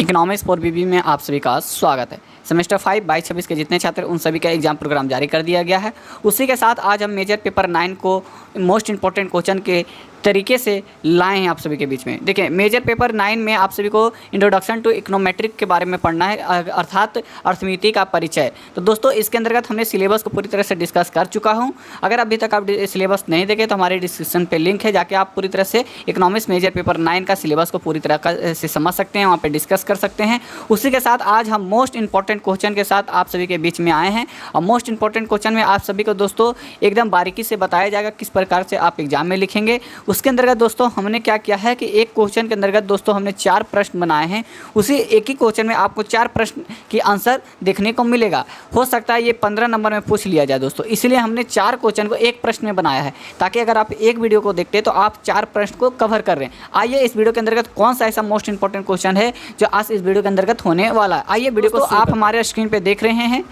Economics for बीबी में आप सभी का स्वागत है। सेमेस्टर 5 22-26 के जितने छात्र उन सभी का एग्जाम प्रोग्राम जारी कर दिया गया है। उसी के साथ आज हम मेजर पेपर 9 को मोस्ट इंपॉर्टेंट क्वेश्चन के तरीके से लाए हैं आप सभी के बीच में। देखिए, मेजर पेपर 9 में आप सभी को इंट्रोडक्शन टू इकोनोमेट्रिक के बारे में पढ़ना है, अर्थात अर्थमिति का परिचय। तो दोस्तों, इसके अंतर्गत हमने सिलेबस को पूरी तरह से डिस्कस कर चुका हूं। अगर अभी तक आप सिलेबस नहीं देखे तो हमारे डिस्क्रिप्शन पे लिंक है, जाके आप पूरी तरह से इकोनॉमिक्स मेजर पेपर 9 का सिलेबस को पूरी तरह से समझ सकते हैं, वहाँ पर डिस्कस कर सकते हैं। उसी के साथ आज हम मोस्ट इंपॉर्टेंट क्वेश्चन के साथ आप सभी के बीच में आए हैं। और मोस्ट इंपॉर्टेंट क्वेश्चन में आप सभी को दोस्तों एकदम बारीकी से बताया जाएगा किस प्रकार से आप एग्जाम में लिखेंगे। उसके अंतर्गत दोस्तों हमने क्या किया है कि एक क्वेश्चन के अंतर्गत दोस्तों हमने 4 प्रश्न बनाए हैं। उसी एक ही क्वेश्चन में आपको 4 प्रश्न की आंसर देखने को मिलेगा। हो सकता है ये 15 नंबर में पूछ लिया जाए दोस्तों, इसलिए हमने 4 क्वेश्चन को एक प्रश्न में बनाया है, ताकि अगर आप एक वीडियो को देखते हैं तो आप 4 प्रश्न को कवर कर रहे हैं। आइए इस वीडियो के अंतर्गत कौन सा ऐसा मोस्ट इंपॉर्टेंट क्वेश्चन है जो आज इस वीडियो के अंतर्गत होने वाला है। आइए वीडियो को आप हमारे स्क्रीन पे देख रहे हैं।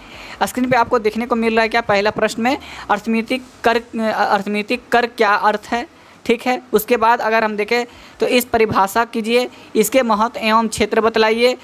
स्क्रीन पे आपको देखने को मिल रहा है क्या, पहला प्रश्न में अर्थमिति कर क्या अर्थ है, ठीक है। उसके बाद अगर हम देखें तो इस परिभाषा कीजिए, इसके महत्व एवं क्षेत्र बतलाइए,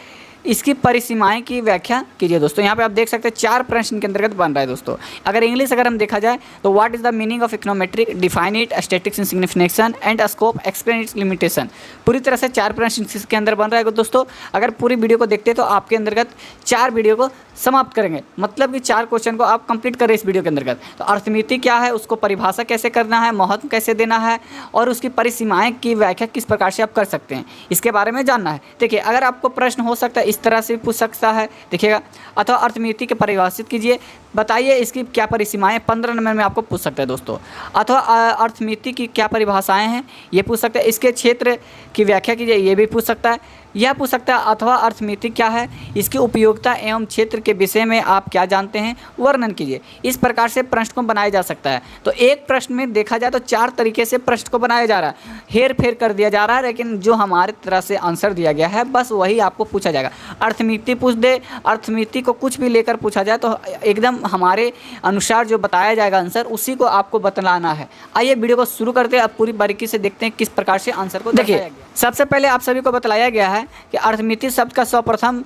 इसकी परिसीमाएं की व्याख्या कीजिए। दोस्तों यहाँ पे आप देख सकते हैं 4 प्रश्न के अंतर्गत बन रहा है दोस्तों। अगर इंग्लिश अगर हम देखा जाए तो what is the meaning of econometric, define it, statistics in signification and scope, explain it's limitation. पूरी तरह से 4 प्रश्न इसके अंदर बन रहा है दोस्तों। अगर पूरी वीडियो को देखते हैं तो आपके अंतर्गत 4 वीडियो को समाप्त करेंगे, मतलब कि 4 क्वेश्चन को आप कंप्लीट करें इस वीडियो के अंतर्गत। तो अर्थमिति क्या है, उसको परिभाषा कैसे करना है, महत्व कैसे देना है और उसकी परिसीमाएं की व्याख्या किस प्रकार से आप कर सकते हैं, इसके बारे में जानना है। देखिए, अगर आपको प्रश्न हो सकता है इस तरह से पूछ सकता है, देखिएगा, अथवा अर्थमिति के परिभाषित कीजिए, बताइए इसकी क्या परिसीमाएं, 15 नंबर में आपको पूछ सकता है दोस्तों। अथवा अर्थमिति की क्या परिभाषाएं हैं, ये पूछ सकता है। इसके क्षेत्र की व्याख्या कीजिए, ये भी पूछ सकता है। यह पूछ सकता है अथवा अर्थमिति क्या है, इसकी उपयोगिता एवं क्षेत्र के विषय में आप क्या जानते हैं, वर्णन कीजिए। इस प्रकार से प्रश्न को बनाया जा सकता है। तो एक प्रश्न में देखा जाए तो 4 तरीके से प्रश्न को बनाया जा रहा है, हेर फेर कर दिया जा रहा है, लेकिन जो हमारे तरह से आंसर दिया गया है बस वही आपको पूछा जाएगा। अर्थमिति पूछ दे, अर्थमिति को कुछ भी लेकर पूछा जाए तो एकदम हमारे अनुसार जो बताया जाएगा आंसर, उसी को आपको बतलाना है। आइए वीडियो को शुरू करते हैं, अब पूरी बारीकी से देखते हैं किस प्रकार से आंसर को देखिए। सबसे पहले आप सभी को बतलाया गया है कि अर्थमिति शब्द का सर्वप्रथम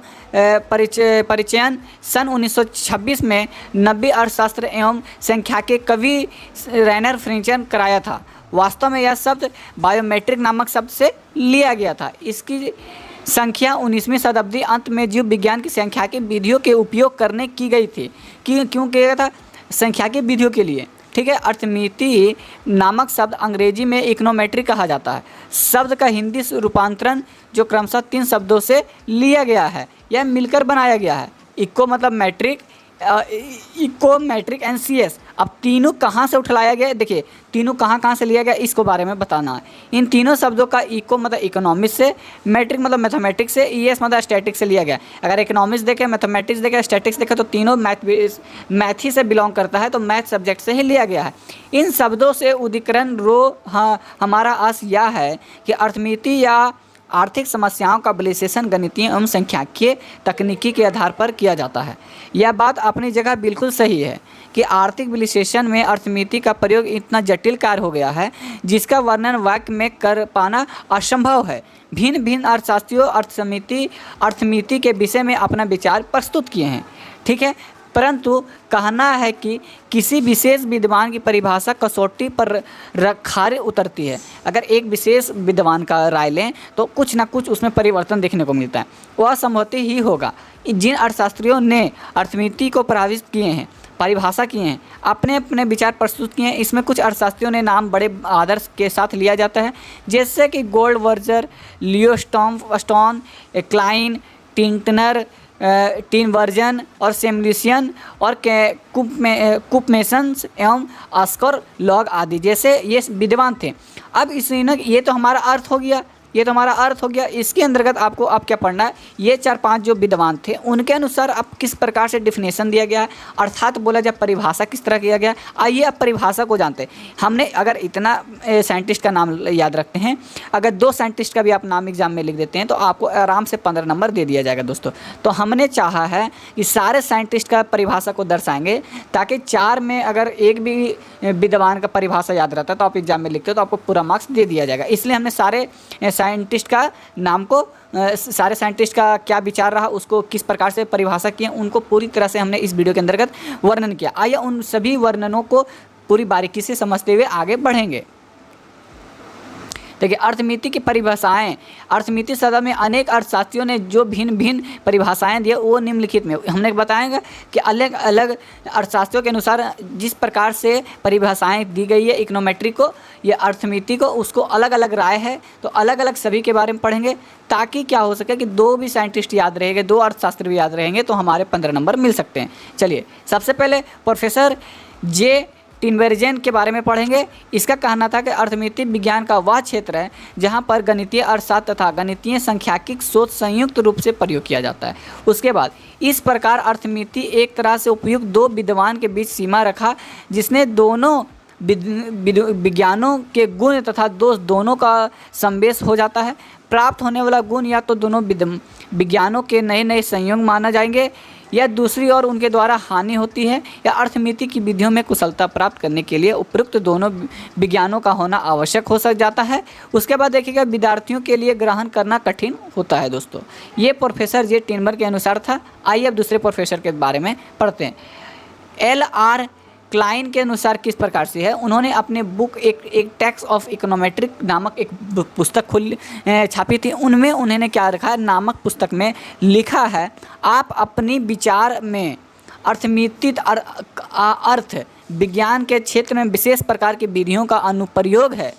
परिचयन सन 1926 में नब्बे अर्थशास्त्र एवं सांख्यिकी कवि रेनर फ्रिंचन कराया था। वास्तव में यह शब्द बायोमेट्रिक नामक शब्द से लिया गया था। इसकी संख्या 19वीं शताब्दी अंत में जीव विज्ञान की सांख्यिकी विधियों के उपयोग करने की गई थी। क्यों किया गया था? सांख्यिकी विधियों के लिए, ठीक है। अर्थमिति नामक शब्द अंग्रेजी में इकोनोमेट्रिक कहा जाता है। शब्द का हिंदी रूपांतरण जो क्रमशः 3 शब्दों से लिया गया है, यह मिलकर बनाया गया है। इको मतलब मैट्रिक, इकोमेट्रिक एंड CS। अब तीनों कहाँ से उठलाया गया, देखिए तीनों कहाँ से लिया गया, इसको बारे में बताना है। इन तीनों शब्दों का इको मतलब इकोनॉमिक्स से, मैट्रिक मतलब मैथमेटिक्स से, ES मतलब स्टैटिक्स से लिया गया। अगर इकोनॉमिक्स देखें, मैथमेटिक्स देखें, स्टैटिक्स देखें तो तीनों मैथ ही से बिलोंग करता है, तो मैथ सब्जेक्ट से ही लिया गया है। इन शब्दों से उदीकरण हमारा आस यह है कि अर्थमिति या आर्थिक समस्याओं का विश्लेषण गणितीय एवं सांख्यिकीय तकनीकी के आधार पर किया जाता है। यह बात अपनी जगह बिल्कुल सही है कि आर्थिक विश्लेषण में अर्थमिति का प्रयोग इतना जटिल कार्य हो गया है जिसका वर्णन वाक्य में कर पाना असंभव है। भिन्न भिन्न अर्थशास्त्रियों अर्थमिति के विषय में अपना विचार प्रस्तुत किए हैं, ठीक है, परंतु कहना है कि किसी विशेष विद्वान की परिभाषा कसौटी पर खारे उतरती है। अगर एक विशेष विद्वान का राय लें तो कुछ ना कुछ उसमें परिवर्तन देखने को मिलता है। वह संभवतः ही होगा जिन अर्थशास्त्रियों ने अर्थमिति को प्रभावित किए हैं, परिभाषा किए हैं, अपने अपने विचार प्रस्तुत किए हैं। इसमें कुछ अर्थशास्त्रियों ने नाम बड़े आदर्श के साथ लिया जाता है, जैसे कि गोल्डवर्जर, लियो स्टोन, क्लाइन, टिंटनर, टीनवर्जन और सेमल्यूसियन और कुपमेसन्स एवं ऑस्कर लॉग आदि जैसे ये विद्वान थे। अब ये तो हमारा अर्थ हो गया, इसके अंतर्गत आपको अब क्या पढ़ना है, ये 4-5 जो विद्वान थे उनके अनुसार अब किस प्रकार से डिफिनेशन दिया गया है, अर्थात बोला जाए परिभाषा किस तरह किया गया। आइए अब परिभाषा को जानते हैं। हमने अगर इतना साइंटिस्ट का नाम याद रखते हैं, अगर 2 साइंटिस्ट का भी आप नाम एग्जाम में लिख देते हैं तो आपको आराम से 15 नंबर दे दिया जाएगा दोस्तों। तो हमने चाहा है कि सारे साइंटिस्ट का परिभाषा को दर्शाएंगे, ताकि 4 में अगर एक भी विद्वान का परिभाषा याद रहता है तो आप एग्जाम में लिखते हो तो आपको पूरा मार्क्स दे दिया जाएगा। इसलिए हमने सारे साइंटिस्ट का नाम को सारे साइंटिस्ट का क्या विचार रहा, उसको किस प्रकार से परिभाषा किए, उनको पूरी तरह से हमने इस वीडियो के अंतर्गत वर्णन किया। आइए उन सभी वर्णनों को पूरी बारीकी से समझते हुए आगे बढ़ेंगे। देखिए, अर्थमिति की परिभाषाएं। अर्थमिति शब्द में अनेक अर्थशास्त्रियों ने जो भिन्न भिन्न परिभाषाएं दी वो निम्नलिखित में हमने बताएंगे कि अलग अलग अर्थशास्त्रियों के अनुसार जिस प्रकार से परिभाषाएं दी गई है इकोनोमेट्री को या अर्थमिति को, उसको अलग अलग राय है। तो अलग अलग सभी के बारे में पढ़ेंगे ताकि क्या हो सके कि दो भी साइंटिस्ट याद रहेंगे, दो अर्थशास्त्री भी याद रहेंगे तो हमारे 15 नंबर मिल सकते हैं। चलिए, सबसे पहले प्रोफेसर जे टिनबर्जन के बारे में पढ़ेंगे। इसका कहना था कि अर्थमिति विज्ञान का वह क्षेत्र है जहां पर गणितीय अर्थशास्त्र तथा गणितीय सांख्यिकी सोच संयुक्त रूप से प्रयोग किया जाता है। उसके बाद इस प्रकार अर्थमिति एक तरह से उपयुक्त दो विद्वान के बीच सीमा रखा जिसने दोनों विज्ञानों के गुण तथा दोष दोनों का सम्मेलन हो जाता है। प्राप्त होने वाला गुण या तो दोनों विज्ञानों के नए नए संयोग माना जाएंगे या दूसरी ओर उनके द्वारा हानि होती है या अर्थमिति की विधियों में कुशलता प्राप्त करने के लिए उपयुक्त दोनों विज्ञानों का होना आवश्यक हो सक जाता है। उसके बाद देखिएगा विद्यार्थियों के लिए ग्रहण करना कठिन होता है। दोस्तों, ये प्रोफेसर जे टिनबर के अनुसार था। आइए अब दूसरे प्रोफेसर के बारे में पढ़ते हैं। LR क्लाइन के अनुसार किस प्रकार से है, उन्होंने अपने बुक एक टेक्स्ट ऑफ इकोनोमेट्रिक नामक एक पुस्तक छापी थी। उनमें उन्होंने क्या रखा है, नामक पुस्तक में लिखा है, आप अपनी विचार में अर्थमिति अर्थ विज्ञान के क्षेत्र में विशेष प्रकार की विधियों का अनुप्रयोग है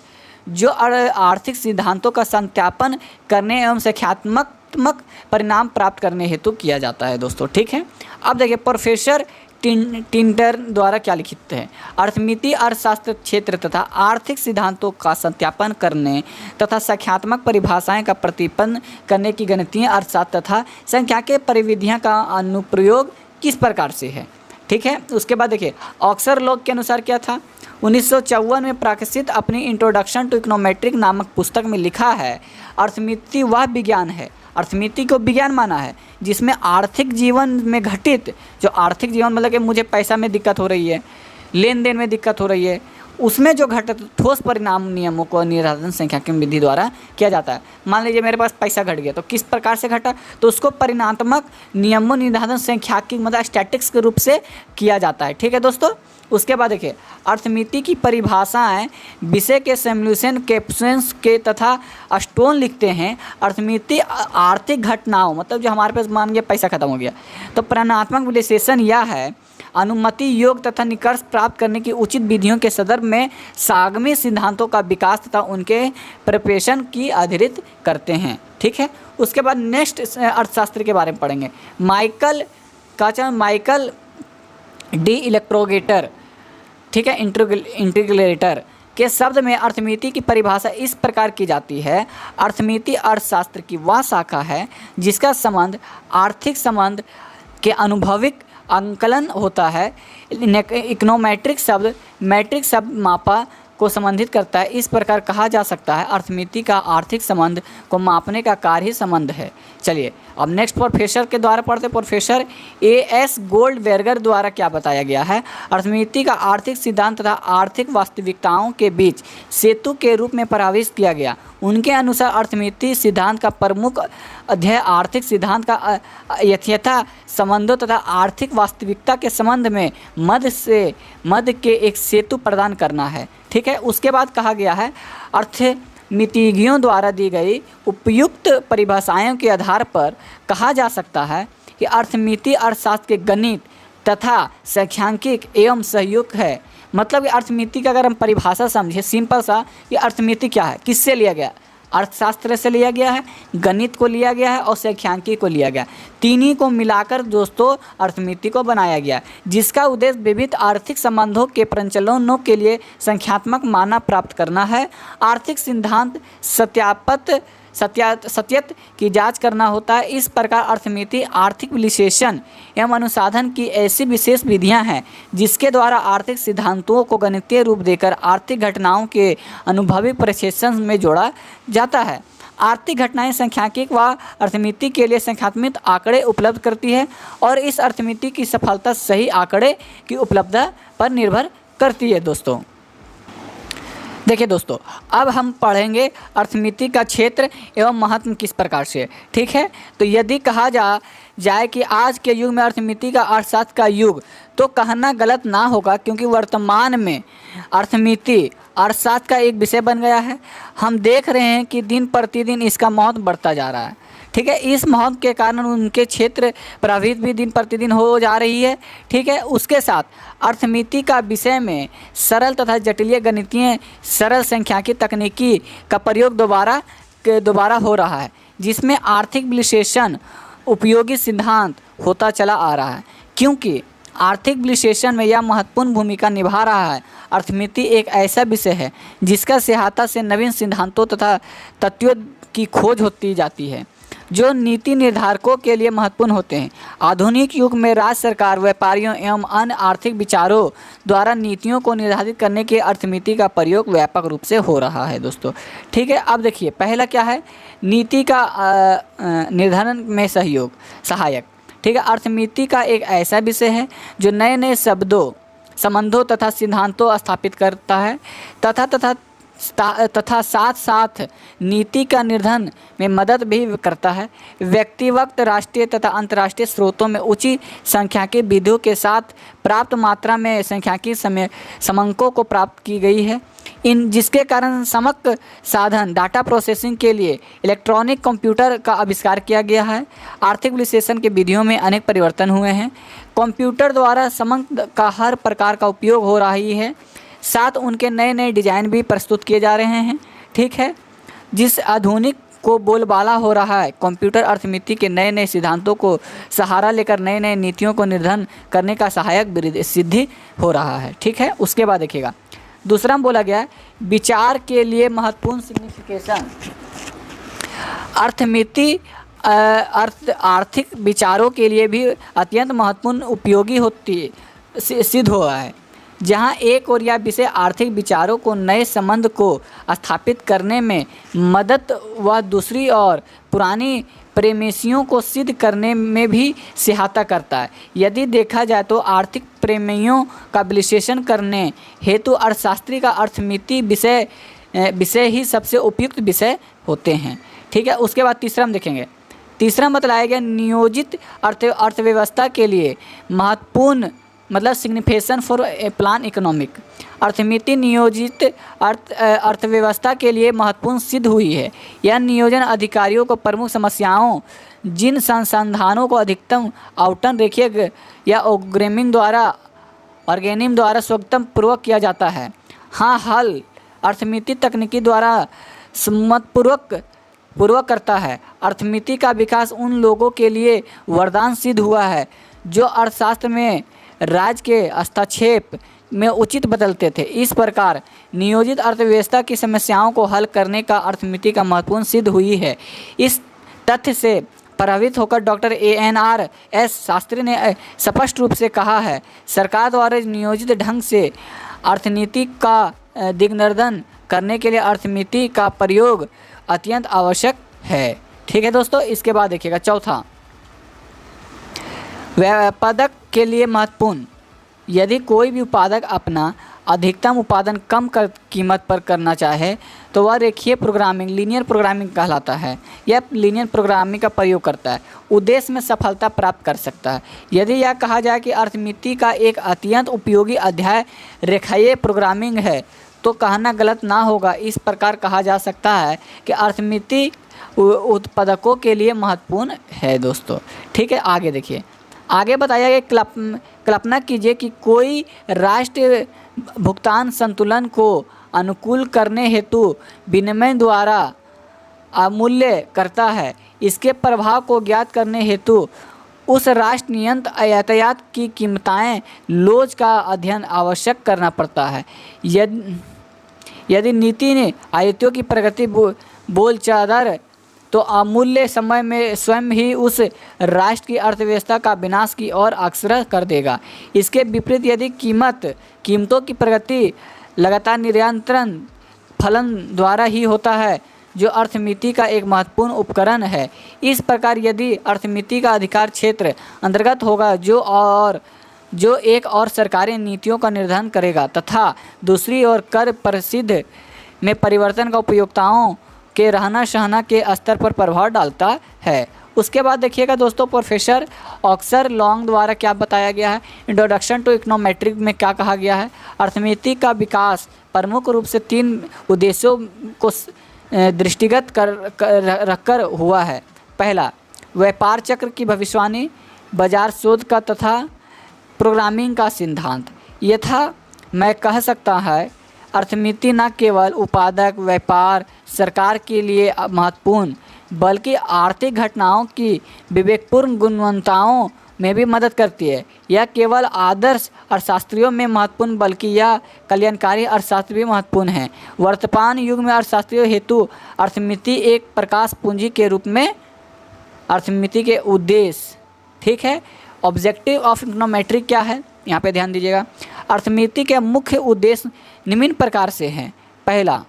जो आर्थिक सिद्धांतों का सत्यापन करने एवं संख्यात्मक परिणाम प्राप्त करने हेतु किया जाता है। दोस्तों, ठीक है। अब देखिए प्रोफेसर टिंटर द्वारा क्या लिखित है, अर्थमिति अर्थशास्त्र क्षेत्र तथा आर्थिक सिद्धांतों का सत्यापन करने तथा संख्यात्मक परिभाषाएं का प्रतिपन्न करने की गणितीय अर्थशास्त्र तथा सांख्यिकीय परिविधियां का अनुप्रयोग किस प्रकार से है। ठीक है। उसके बाद देखिए ऑक्सर लॉग के अनुसार क्या था, 1954 में प्रकाशित अपनी इंट्रोडक्शन टू इकोनोमेट्रिक नामक पुस्तक में लिखा है, अर्थमिति वह विज्ञान है, अर्थमिति को विज्ञान माना है जिसमें आर्थिक जीवन में घटित, जो आर्थिक जीवन मतलब कि मुझे पैसा में दिक्कत हो रही है, लेन देन में दिक्कत हो रही है, उसमें जो घटित ठोस परिणाम नियमों को निर्धारण सांख्यिकी विधि द्वारा किया जाता है। मान लीजिए मेरे पास पैसा घट गया तो किस प्रकार से घटा, तो उसको परिणात्मक नियमों निर्धारण सांख्यिकी मतलब स्टैटिक्स के रूप से किया जाता है। ठीक है दोस्तों। उसके बाद देखिए अर्थमिति की परिभाषाएं विषय के सैमुएल्सन कैप्सन्स के तथा स्टोन लिखते हैं, अर्थमिति आर्थिक घटनाओं मतलब जो हमारे पास मान लिया पैसा खत्म हो गया तो परिणात्मक विश्लेषण यह है, अनुमति योग तथा निष्कर्ष प्राप्त करने की उचित विधियों के संदर्भ में सागमी सिद्धांतों का विकास तथा उनके प्रपेशन की आधारित करते हैं। ठीक है। उसके बाद नेक्स्ट अर्थशास्त्र के बारे में पढ़ेंगे, माइकल डी इलेक्ट्रोगेटर, ठीक है, इंटीग्रेटर के शब्द में अर्थमिति की परिभाषा इस प्रकार की जाती है, अर्थमिति अर्थशास्त्र की वह शाखा है जिसका संबंध आर्थिक संबंध के अनुभविक आंकलन होता है। इकोनोमेट्रिक शब्द मैट्रिक शब्द मापा को संबंधित करता है। इस प्रकार कहा जा सकता है अर्थमिति का आर्थिक संबंध को मापने का कार्य ही संबंध है। चलिए अब नेक्स्ट प्रोफेसर के द्वारा पढ़ते, प्रोफेसर A.S. गोल्डबर्गर द्वारा क्या बताया गया है, अर्थमिति का आर्थिक सिद्धांत तथा आर्थिक वास्तविकताओं के बीच सेतु के रूप में परिभाषित किया गया। उनके अनुसार अर्थमिति सिद्धांत का प्रमुख अध्यय आर्थिक सिद्धांत का यथार्थ संबंधों तथा आर्थिक वास्तविकता के संबंध में मध्य के एक सेतु प्रदान करना है। ठीक है। उसके बाद कहा गया है अर्थमितिज्ञों द्वारा दी गई उपयुक्त परिभाषाओं के आधार पर कहा जा सकता है कि अर्थमिति अर्थशास्त्र के गणित तथा सांख्यिकी एवं सहयोग है। मतलब कि अर्थमिति का अगर हम परिभाषा समझे सिंपल सा, ये अर्थमिति क्या है, किससे लिया गया, अर्थशास्त्र से लिया गया है, गणित को लिया गया है और सांख्यिकी को लिया गया। तीनों को मिलाकर दोस्तों अर्थमिति को बनाया गया, जिसका उद्देश्य विविध आर्थिक संबंधों के प्रचलनों के लिए संख्यात्मक माना प्राप्त करना है। आर्थिक सिद्धांत सत्यता की जांच करना होता है। इस प्रकार अर्थमिति आर्थिक विश्लेषण एवं अनुसंधान की ऐसी विशेष विधियां हैं जिसके द्वारा आर्थिक सिद्धांतों को गणितीय रूप देकर आर्थिक घटनाओं के अनुभवी प्रक्षेपण में जोड़ा जाता है। आर्थिक घटनाएं सांख्यिकी व अर्थमिति के लिए संख्यात्मक आंकड़े उपलब्ध करती है और इस अर्थमिति की सफलता सही आंकड़े की उपलब्धता पर निर्भर करती है। दोस्तों देखिए दोस्तों, अब हम पढ़ेंगे अर्थमिति का क्षेत्र एवं महत्व किस प्रकार से, ठीक है। तो यदि कहा जाए कि आज के युग में अर्थमिति का अर्थशास्त्र का युग, तो कहना गलत ना होगा, क्योंकि वर्तमान में अर्थमिति अर्थशास्त्र का एक विषय बन गया है। हम देख रहे हैं कि दिन प्रतिदिन इसका महत्व बढ़ता जा रहा है, ठीक है। इस महत्व के कारण उनके क्षेत्र प्रभावित भी दिन प्रतिदिन हो जा रही है, ठीक है। उसके साथ अर्थमिति का विषय में सरल तथा जटिल गणितीय सरल सांख्यिकी तकनीकी का प्रयोग दोबारा हो रहा है, जिसमें आर्थिक विश्लेषण उपयोगी सिद्धांत होता चला आ रहा है। क्योंकि आर्थिक विश्लेषण में यह महत्वपूर्ण भूमिका निभा रहा है। अर्थमिति एक ऐसा विषय है जिसका सहायता से नवीन सिद्धांतों तथा तथ्यों की खोज होती जाती है, जो नीति निर्धारकों के लिए महत्वपूर्ण होते हैं। आधुनिक युग में राज्य सरकार, व्यापारियों एवं अन्य आर्थिक विचारों द्वारा नीतियों को निर्धारित करने के अर्थमिति का प्रयोग व्यापक रूप से हो रहा है दोस्तों, ठीक है। अब देखिए, पहला क्या है, नीति का निर्धारण में सहायक, ठीक है। अर्थमिति का एक ऐसा विषय है जो नए नए संबंधों तथा सिद्धांतों स्थापित करता है तथा साथ साथ नीति का निर्धारण में मदद भी करता है। व्यक्तिगत, राष्ट्रीय तथा अंतर्राष्ट्रीय स्रोतों में उचित सांख्यिकी विधियों के साथ प्राप्त मात्रा में सांख्यिकी समंकों को प्राप्त की गई है। जिसके कारण समग्र साधन डाटा प्रोसेसिंग के लिए इलेक्ट्रॉनिक कंप्यूटर का आविष्कार किया गया है। आर्थिक विश्लेषण के विधियों में अनेक परिवर्तन हुए हैं। कंप्यूटर द्वारा समंक का हर प्रकार का उपयोग हो रही है, साथ उनके नए नए डिजाइन भी प्रस्तुत किए जा रहे हैं, ठीक है। जिस आधुनिक को बोलबाला हो रहा है, कंप्यूटर अर्थमिति के नए नए सिद्धांतों को सहारा लेकर नए नए नीतियों को निर्धारण करने का सहायक सिद्धि हो रहा है, ठीक है। उसके बाद देखिएगा, दूसरा में बोला गया है विचार के लिए महत्वपूर्ण सिग्निफिकेशन। अर्थमिति आर्थिक विचारों के लिए भी अत्यंत महत्वपूर्ण उपयोगी सिद्ध हुआ है। जहाँ एक और यह विषय आर्थिक विचारों को नए संबंध को स्थापित करने में मदद व दूसरी ओर पुरानी प्रेमियों को सिद्ध करने में भी सहायता करता है। यदि देखा जाए तो आर्थिक प्रेमियों का विश्लेषण करने हेतु अर्थशास्त्री का अर्थमिति विषय ही सबसे उपयुक्त विषय होते हैं, ठीक है। उसके बाद तीसरा हम देखेंगे, तीसरा बताया गया नियोजित अर्थव्यवस्था के लिए महत्वपूर्ण, मतलब signification for a plan economic. अर्थमिति नियोजित अर्थव्यवस्था के लिए महत्वपूर्ण सिद्ध हुई है। यह नियोजन अधिकारियों को प्रमुख समस्याओं, जिन संसाधनों को अधिकतम आवंटन रेखीय या ऑर्गेनिम द्वारा स्वतंत्र पूर्वक किया जाता है, हल अर्थमिति तकनीकी द्वारा पूर्वक करता है। अर्थमिति का विकास उन लोगों के लिए वरदान सिद्ध हुआ है जो अर्थशास्त्र में राज्य के हस्तक्षेप में उचित बदलते थे। इस प्रकार नियोजित अर्थव्यवस्था की समस्याओं को हल करने का अर्थमिति का महत्वपूर्ण सिद्ध हुई है। इस तथ्य से प्रभावित होकर डॉक्टर ANR शास्त्री ने स्पष्ट रूप से कहा है, सरकार द्वारा नियोजित ढंग से अर्थनीति का दिग्निर्देशन करने के लिए अर्थमिति का प्रयोग अत्यंत आवश्यक है, ठीक है दोस्तों। इसके बाद देखिएगा चौथा, उत्पादक के लिए महत्वपूर्ण। यदि कोई भी उत्पादक अपना अधिकतम उत्पादन कम कीमत पर करना चाहे तो वह रेखीय प्रोग्रामिंग, लीनियर प्रोग्रामिंग कहलाता है। यह लीनियर प्रोग्रामिंग का प्रयोग करता है, उद्देश्य में सफलता प्राप्त कर सकता है। यदि यह कहा जाए कि अर्थमिति का एक अत्यंत उपयोगी अध्याय रेखीय प्रोग्रामिंग है, तो कहना गलत ना होगा। इस प्रकार कहा जा सकता है कि अर्थमिति उत्पादकों के लिए महत्वपूर्ण है दोस्तों, ठीक है। आगे देखिए, आगे बताया गया, कल्पना कीजिए कि कोई राष्ट्र भुगतान संतुलन को अनुकूल करने हेतु विनिमय द्वारा अवमूल्य करता है। इसके प्रभाव को ज्ञात करने हेतु उस राष्ट्र नियंत्रित यातायात की कीमतें लोच का अध्ययन आवश्यक करना पड़ता है। यदि नीति ने आयतों की प्रगति बोलचाल तो अमूल्य समय में स्वयं ही उस राष्ट्र की अर्थव्यवस्था का विनाश की ओर अग्रसर कर देगा। इसके विपरीत यदि कीमतों की प्रगति लगातार निरंतर फलन द्वारा ही होता है, जो अर्थमिति का एक महत्वपूर्ण उपकरण है। इस प्रकार यदि अर्थमिति का अधिकार क्षेत्र अंतर्गत होगा जो एक और सरकारी नीतियों का निर्धारण करेगा तथा दूसरी ओर कर में परिवर्तन का उपयोक्ताओं के रहना सहना के स्तर पर प्रभाव डालता है। उसके बाद देखिएगा दोस्तों, प्रोफेसर ऑक्सर लॉन्ग द्वारा क्या बताया गया है, इंट्रोडक्शन टू इकोनोमेट्रिक में क्या कहा गया है। अर्थमिति का विकास प्रमुख रूप से 3 उद्देश्यों को दृष्टिगत रखकर हुआ है। पहला, व्यापार चक्र की भविष्यवाणी, बाजार शोध का तथा प्रोग्रामिंग का सिद्धांत। यथा मैं कह सकता है, अर्थमिति न केवल उत्पादक व्यापार सरकार के लिए महत्वपूर्ण बल्कि आर्थिक घटनाओं की विवेकपूर्ण गुणवत्ताओं में भी मदद करती है। यह केवल आदर्श अर्थशास्त्रियों में महत्वपूर्ण बल्कि यह कल्याणकारी अर्थशास्त्र भी महत्वपूर्ण है। वर्तमान युग में अर्थशास्त्रियों हेतु अर्थमिति एक प्रकाश पूंजी के रूप में अर्थमिति के उद्देश्य, ठीक है। ऑब्जेक्टिव ऑफ इकोनोमेट्रिक क्या है, यहाँ पे ध्यान दीजिएगा। अर्थमिति के मुख्य उद्देश्य निम्न प्रकार से हैं। पहला,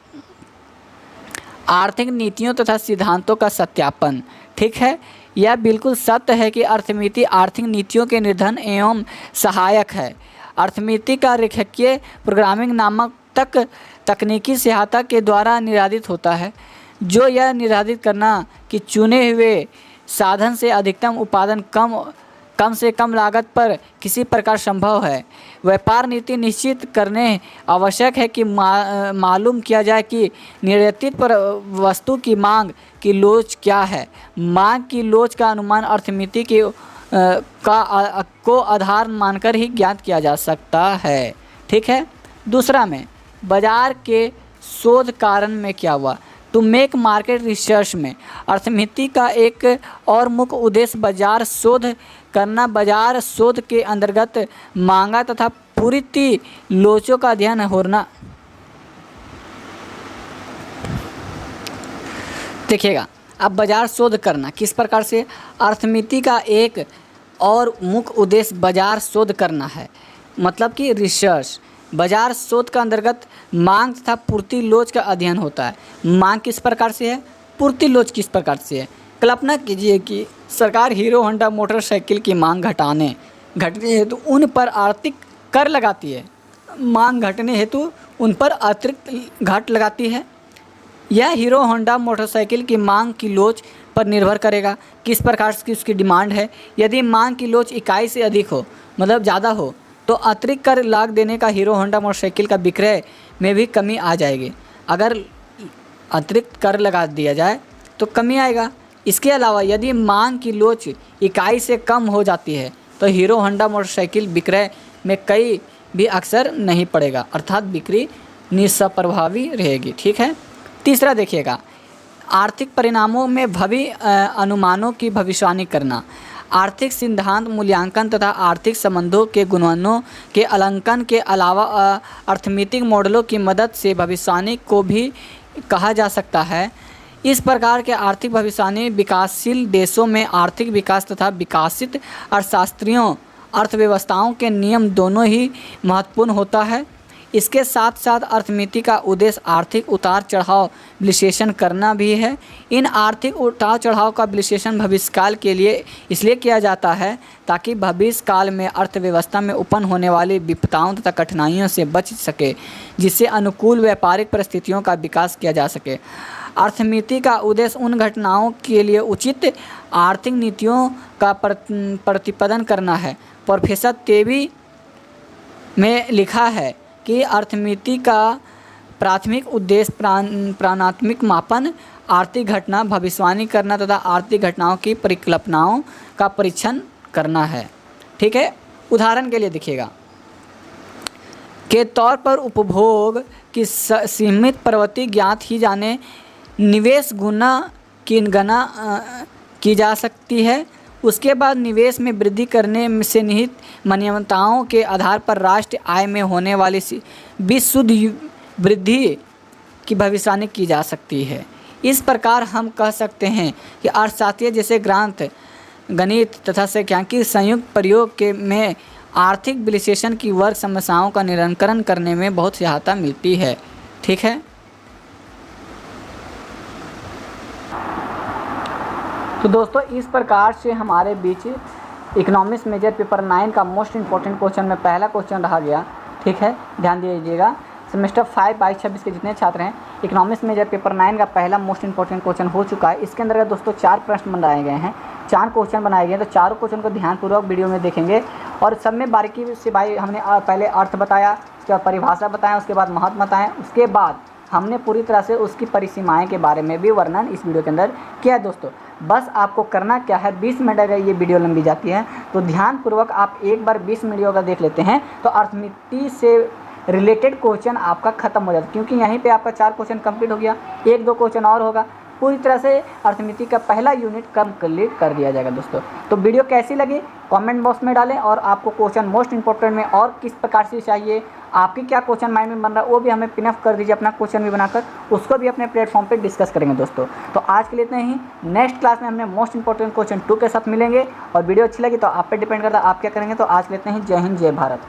आर्थिक नीतियों तथा सिद्धांतों का सत्यापन, ठीक है। यह बिल्कुल सत्य है कि अर्थमिति आर्थिक नीतियों के निर्धारण एवं सहायक है। अर्थमिति का रेखीय प्रोग्रामिंग नामक तकनीकी सहायता के द्वारा निर्धारित होता है, जो यह निर्धारित करना कि चुने हुए साधन से अधिकतम उत्पादन कम से कम लागत पर किसी प्रकार संभव है। व्यापार नीति निश्चित करने आवश्यक है कि मालूम किया जाए कि निर्यातित पर वस्तु की मांग की लोच क्या है। मांग की लोच का अनुमान अर्थमिति को आधार मानकर ही ज्ञात किया जा सकता है, ठीक है। दूसरा में, बाजार के शोध कारण में क्या हुआ, टू मेक मार्केट रिसर्च में अर्थमिति का एक और मुख्य उद्देश्य बाजार शोध करना। बाजार शोध के अंतर्गत मांगा तथा पूर्ति लोचों का अध्ययन होना। देखिएगा, अब बाजार शोध करना किस प्रकार से, अर्थमिति का एक और मुख्य उद्देश्य बाजार शोध करना है, मतलब कि रिसर्च। बाजार शोध का अंतर्गत मांग तथा पूर्ति लोच का अध्ययन होता है। मांग किस प्रकार से है, पूर्ति लोच किस प्रकार से है। कल्पना कीजिए कि सरकार हीरो होंडा मोटरसाइकिल की मांग घटने हेतु उन पर आर्थिक कर लगाती है। मांग घटने हेतु उन पर अतिरिक्त घाट लगाती है। यह हीरो होंडा मोटरसाइकिल की मांग की लोच पर निर्भर करेगा, किस प्रकार की उसकी डिमांड है। यदि मांग की लोच इकाई से अधिक हो, मतलब ज़्यादा हो, तो अतिरिक्त कर लाग देने का हीरो होंडा मोटरसाइकिल का विक्रय में भी कमी आ जाएगी। अगर अतिरिक्त कर लगा दिया जाए तो कमी आएगा। इसके अलावा यदि मांग की लोच इकाई से कम हो जाती है तो हीरो होंडा मोटरसाइकिल विक्रय में कई भी अक्सर नहीं पड़ेगा, अर्थात बिक्री निष्प्रभावी रहेगी, ठीक है। तीसरा देखिएगा, आर्थिक परिणामों में भावी अनुमानों की भविष्यवाणी करना। आर्थिक सिद्धांत मूल्यांकन तथा आर्थिक संबंधों के गुणनों के आंकलन के अलावा अर्थमितिक मॉडलों की मदद से भविष्यवाणी को भी कहा जा सकता है। इस प्रकार के आर्थिक भविष्यवाणी विकासशील देशों में आर्थिक विकास तथा विकसित अर्थशास्त्रियों अर्थव्यवस्थाओं के नियम दोनों ही महत्वपूर्ण होता है। इसके साथ साथ अर्थमिति का उद्देश्य आर्थिक उतार चढ़ाव विश्लेषण करना भी है। इन आर्थिक उतार चढ़ाव का विश्लेषण भविष्यकाल के लिए इसलिए किया जाता है ताकि भविष्यकाल में अर्थव्यवस्था में उत्पन्न होने वाली विपदाओं तथा कठिनाइयों से बच सके, जिससे अनुकूल व्यापारिक परिस्थितियों का विकास किया जा सके। अर्थमिति का उद्देश्य उन घटनाओं के लिए उचित आर्थिक नीतियों का प्रतिपादन करना है। प्रोफेसर तेवी में लिखा है कि अर्थमिति का प्राथमिक उद्देश्य प्राणात्मक मापन, आर्थिक घटना भविष्यवाणी करना तथा आर्थिक घटनाओं की परिकल्पनाओं का परीक्षण करना है, ठीक है। उदाहरण के लिए देखिएगा, के तौर पर उपभोग की सीमित प्रवृत्ति ज्ञात ही जाने निवेश गुना की गणना की जा सकती है। उसके बाद निवेश में वृद्धि करने से निहित मान्यताओं के आधार पर राष्ट्रीय आय में होने वाली 20% वृद्धि की भविष्यवाणी की जा सकती है। इस प्रकार हम कह सकते हैं कि अर्थशास्त्र जैसे ग्रंथ गणित तथा सांख्यिकी संयुक्त प्रयोग के में आर्थिक विश्लेषण की वर्ग समस्याओं का निराकरण करने में बहुत सहायता मिलती है, ठीक है। तो दोस्तों, इस प्रकार से हमारे बीच इकोनॉमिक्स मेजर पेपर 9 का मोस्ट इम्पोर्टेंट क्वेश्चन में पहला क्वेश्चन रहा गया, ठीक है। ध्यान दीजिएगा सेमेस्टर 5 22-26 के जितने छात्र हैं, इकोनॉमिक्स मेजर पेपर 9 का पहला मोस्ट इंपॉर्टेंट क्वेश्चन हो चुका है। इसके अंदर दोस्तों 4 प्रश्न बनाए गए हैं, 4 क्वेश्चन बनाए गए हैं। तो चारों क्वेश्चन को ध्यानपूर्वक वीडियो में देखेंगे और सब में बारीकी से भाई हमने पहले अर्थ बताया, उसके बाद परिभाषा बताया, उसके बाद महत्व बताएं, उसके बाद हमने पूरी तरह से उसकी परिसीमाएं के बारे में भी वर्णन इस वीडियो के अंदर किया है। दोस्तों बस आपको करना क्या है, 20 मिनट अगर ये वीडियो लंबी जाती है तो ध्यानपूर्वक आप एक बार 20 वीडियो का देख लेते हैं तो अर्थमिति से रिलेटेड क्वेश्चन आपका खत्म हो जाता है, क्योंकि यहीं पे आपका 4 क्वेश्चन कंप्लीट हो गया, 1-2 क्वेश्चन और होगा, पूरी तरह से अर्थमिति का पहला यूनिट कंप्लीट कर दिया जाएगा। दोस्तों तो वीडियो कैसी लगी कमेंट बॉक्स में डालें, और आपको क्वेश्चन मोस्ट इंपॉर्टेंट में और किस प्रकार से चाहिए, आपकी क्या क्वेश्चन माइंड में बन रहा है वो भी हमें पिन अप कर दीजिए अपना क्वेश्चन भी बनाकर, उसको भी अपने प्लेटफॉर्म पे डिस्कस करेंगे। दोस्तों तो आज के लिए इतना ही, नेक्स्ट क्लास में हमने मोस्ट इंपॉर्टेंट क्वेश्चन 2 के साथ मिलेंगे। और वीडियो अच्छी लगी तो आप पे डिपेंड करता है आप क्या करेंगे। तो आज के लिए इतना ही, जय हिंद जय भारत।